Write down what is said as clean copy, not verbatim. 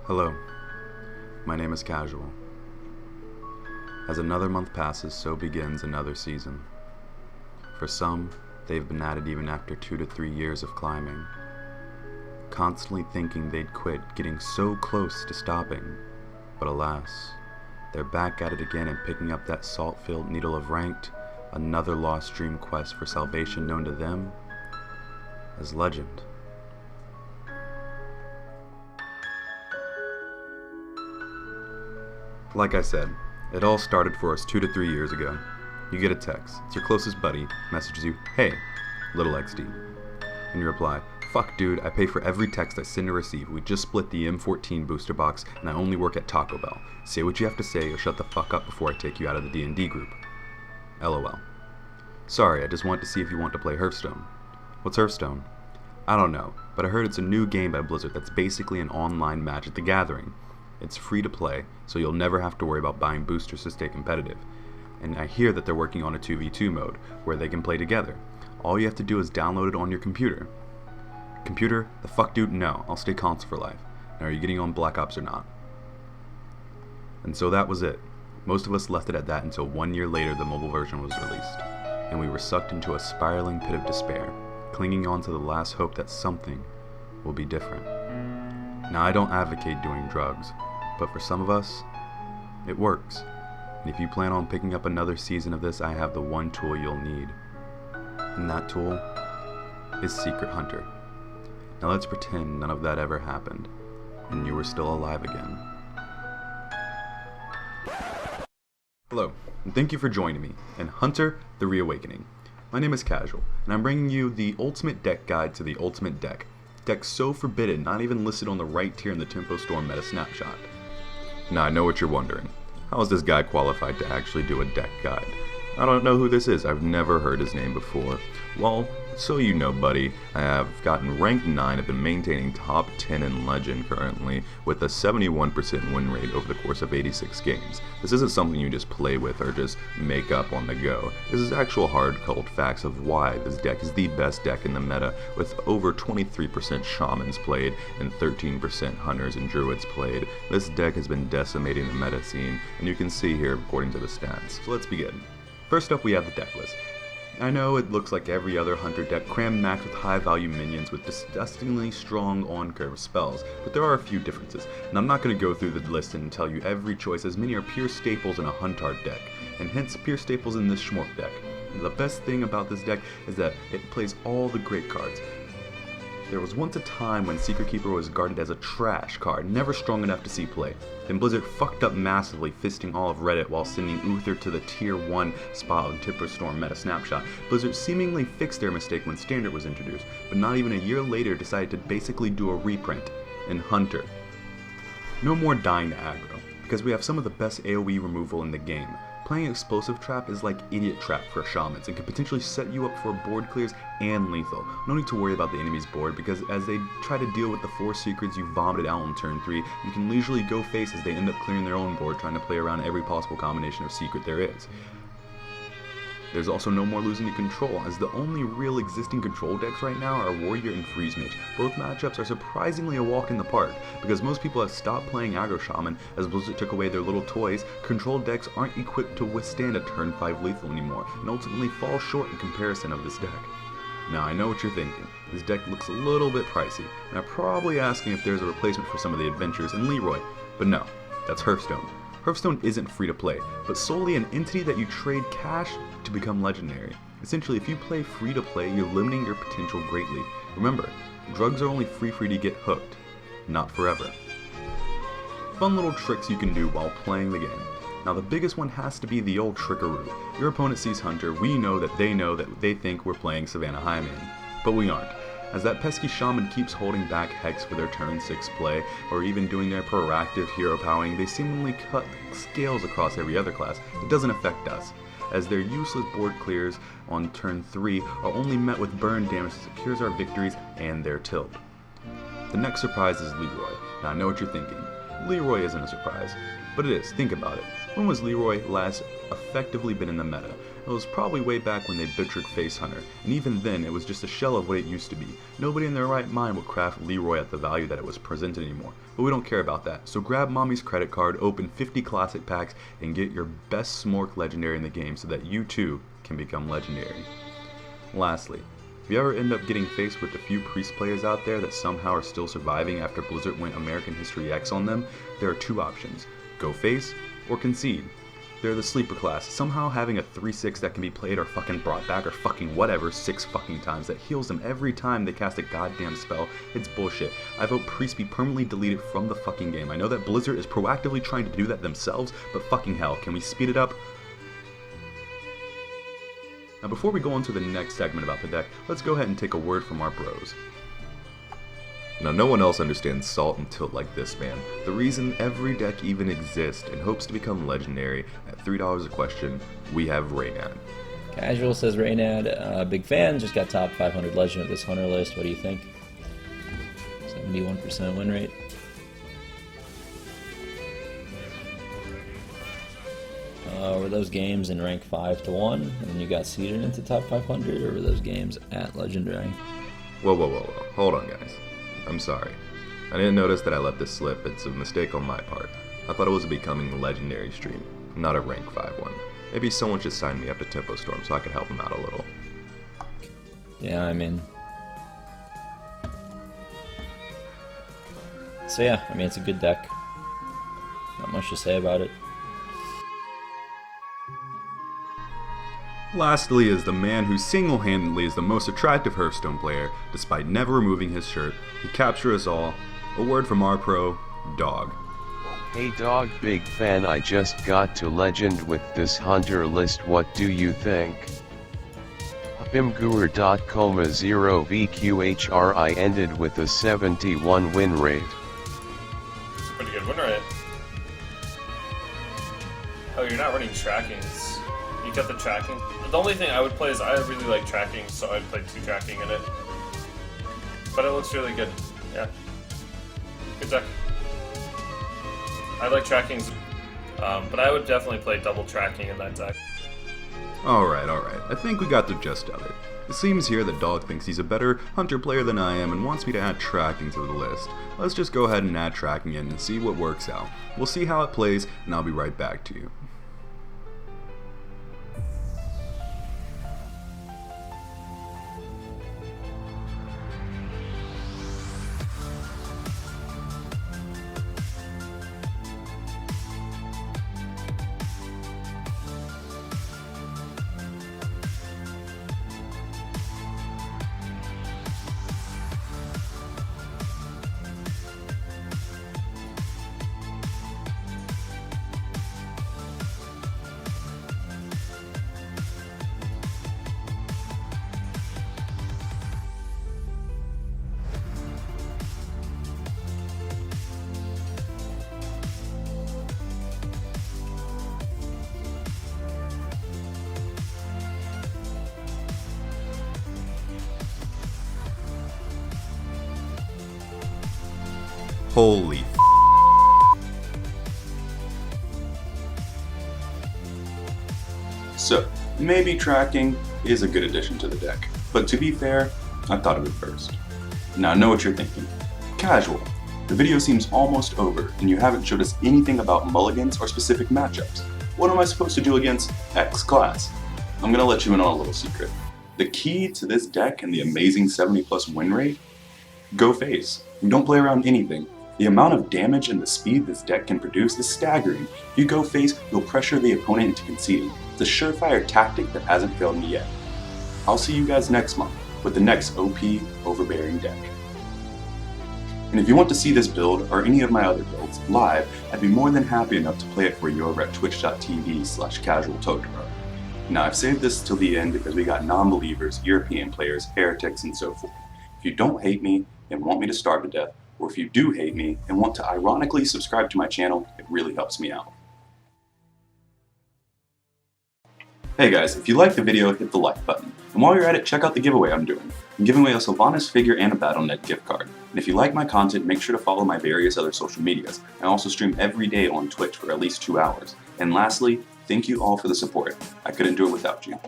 Hello, my name is Casual. As another month passes, so begins another season. For some, they've been at it even after 2 to 3 years of climbing, constantly thinking they'd quit, getting so close to stopping. But alas, they're back at it again and picking up that salt-filled needle of ranked, another lost dream quest for salvation known to them as legend. Like I said, it all started for us 2 to 3 years ago. You get a text, it's your closest buddy, messages you, "Hey, little XD." And you reply, "Fuck dude, I pay for every text I send or receive. We just split the M14 booster box and I only work at Taco Bell. Say what you have to say or shut the fuck up before I take you out of the D&D group. LOL. Sorry, I just wanted to see if you want to play Hearthstone." What's Hearthstone? I don't know, but I heard it's a new game by Blizzard that's basically an online Magic the Gathering. It's free to play, so you'll never have to worry about buying boosters to stay competitive. And I hear that they're working on a 2v2 mode, where they can play together. All you have to do is download it on your computer. Computer? The fuck dude? No, I'll stay console for life. Now are you getting on Black Ops or not? And so that was it. Most of us left it at that until 1 year later the mobile version was released. And we were sucked into a spiraling pit of despair, clinging on to the last hope that something will be different. Now I don't advocate doing drugs, but for some of us, it works. And if you plan on picking up another season of this, I have the one tool you'll need. And that tool is Secret Hunter. Now let's pretend none of that ever happened, and you were still alive again. Hello, and thank you for joining me in Hunter, the Reawakening. My name is Casual, and I'm bringing you the ultimate deck guide to the ultimate deck. Decks so forbidden, not even listed on the right tier in the Tempo Storm meta snapshot. Now I know what you're wondering. How is this guy qualified to actually do a deck guide? I don't know who this is, I've never heard his name before. Well, so you know buddy, I have gotten ranked 9, I've been maintaining top 10 in Legend currently, with a 71% win rate over the course of 86 games. This isn't something you just play with or just make up on the go. This is actual hard cold facts of why this deck is the best deck in the meta, with over 23% Shamans played and 13% Hunters and Druids played. This deck has been decimating the meta scene, and you can see here according to the stats. So let's begin. First up we have the deck list. I know it looks like every other Hunter deck crammed max with high value minions with disgustingly strong on-curve spells, but there are a few differences, and I'm not going to go through the list and tell you every choice as many are pure staples in a Huntard deck, and hence pure staples in this Schmork deck. And the best thing about this deck is that it plays all the great cards. There was once a time when Secret Keeper was guarded as a trash card, never strong enough to see play. Then Blizzard fucked up massively, fisting all of Reddit while sending Uther to the tier 1 spot on Tempo Storm meta snapshot. Blizzard seemingly fixed their mistake when Standard was introduced, but not even a year later decided to basically do a reprint in Hunter. No more dying to aggro, because we have some of the best AoE removal in the game. Playing Explosive Trap is like Idiot Trap for Shamans and can potentially set you up for board clears and lethal. No need to worry about the enemy's board because as they try to deal with the 4 secrets you vomited out on turn 3, you can leisurely go face as they end up clearing their own board trying to play around every possible combination of secret there is. There's also no more losing to control, as the only real existing control decks right now are Warrior and Freeze Mage. Both matchups are surprisingly a walk in the park, because most people have stopped playing Aggro Shaman as Blizzard took away their little toys. Control decks aren't equipped to withstand a turn 5 lethal anymore, and ultimately fall short in comparison of this deck. Now I know what you're thinking, this deck looks a little bit pricey, and I'm probably asking if there's a replacement for some of the adventures in Leroy, but no, that's Hearthstone. Hearthstone isn't free to play, but solely an entity that you trade cash to become legendary. Essentially, if you play free to play, you're limiting your potential greatly. Remember, drugs are only free for you to get hooked, not forever. Fun little tricks you can do while playing the game. Now the biggest one has to be the old trickaroo. Your opponent sees Hunter, we know that they think we're playing Savannah Highman, but we aren't. As that pesky shaman keeps holding back Hex for their turn 6 play, or even doing their proactive hero powering, they seemingly cut scales across every other class. It doesn't affect us, as their useless board clears on turn 3 are only met with burn damage that secures our victories and their tilt. The next surprise is Leroy. Now I know what you're thinking. Leroy isn't a surprise, but it is. Think about it. When was Leroy last effectively been in the meta? It was probably way back when they butchered Face Hunter, and even then it was just a shell of what it used to be. Nobody in their right mind would craft Leroy at the value that it was presented anymore, but we don't care about that. So grab mommy's credit card, open 50 classic packs, and get your best Smork legendary in the game so that you too can become legendary. Lastly, if you ever end up getting faced with a few Priest players out there that somehow are still surviving after Blizzard went American History X on them, there are two options: go face or concede. They're the sleeper class, somehow having a 3/6 that can be played or fucking brought back or fucking whatever 6 fucking times that heals them every time they cast a goddamn spell. It's bullshit. I vote Priest be permanently deleted from the fucking game. I know that Blizzard is proactively trying to do that themselves, but fucking hell, can we speed it up? Now before we go on to the next segment about the deck, let's go ahead and take a word from our bros. Now no one else understands Salt and Tilt like this man. The reason every deck even exists and hopes to become legendary. At $3 a question, we have Reynad. Casual says Reynad, big fan, just got top 500 legend at this Hunter list. What do you think? 71% win rate. Were those games in rank 5 to 1 and then you got seeded into top 500, or were those games at legendary? Whoa. Hold on, guys. I'm sorry. I didn't notice that I let this slip. It's a mistake on my part. I thought it was a becoming legendary stream, not a rank 5 one. Maybe someone should sign me up to Tempo Storm so I could help him out a little. Yeah, I mean... So yeah, I mean, it's a good deck. Not much to say about it. Lastly is the man who single-handedly is the most attractive Hearthstone player, despite never removing his shirt. He captured us all. A word from our pro, Dog. Hey Dog, big fan. I just got to legend with this Hunter list. What do you think? Bimgur.coma 0 VQHRI ended with a 71 win rate. Pretty good win rate. Oh, you're not running trackings. You got the tracking. The only thing I would play is I really like tracking, so I'd play 2 tracking in it. But it looks really good. Yeah. Good deck. I like trackings, but I would definitely play double tracking in that deck. Alright. I think we got the gist of it. It seems here that Dog thinks he's a better Hunter player than I am and wants me to add tracking to the list. Let's just go ahead and add tracking in and see what works out. We'll see how it plays, and I'll be right back to you. Holy f***. So, maybe tracking is a good addition to the deck, but to be fair, I thought of it first. Now I know what you're thinking. Casual. The video seems almost over, and you haven't showed us anything about mulligans or specific matchups. What am I supposed to do against X class? I'm gonna let you in on a little secret. The key to this deck and the amazing 70+ win rate? Go face. You don't play around anything. The amount of damage and the speed this deck can produce is staggering. If you go face, you'll pressure the opponent into conceding. It's a surefire tactic that hasn't failed me yet. I'll see you guys next month with the next OP overbearing deck. And if you want to see this build or any of my other builds live, I'd be more than happy enough to play it for you over at twitch.tv/casualtotoro. Now I've saved this till the end because we got non-believers, European players, heretics, and so forth. If you don't hate me and want me to starve to death, or if you do hate me and want to ironically subscribe to my channel, it really helps me out. Hey guys, if you liked the video, hit the like button. And while you're at it, check out the giveaway I'm doing. I'm giving away a Sylvanas figure and a Battle.net gift card. And if you like my content, make sure to follow my various other social medias. I also stream every day on Twitch for at least 2 hours. And lastly, Thank you all for the support. I couldn't do it without you.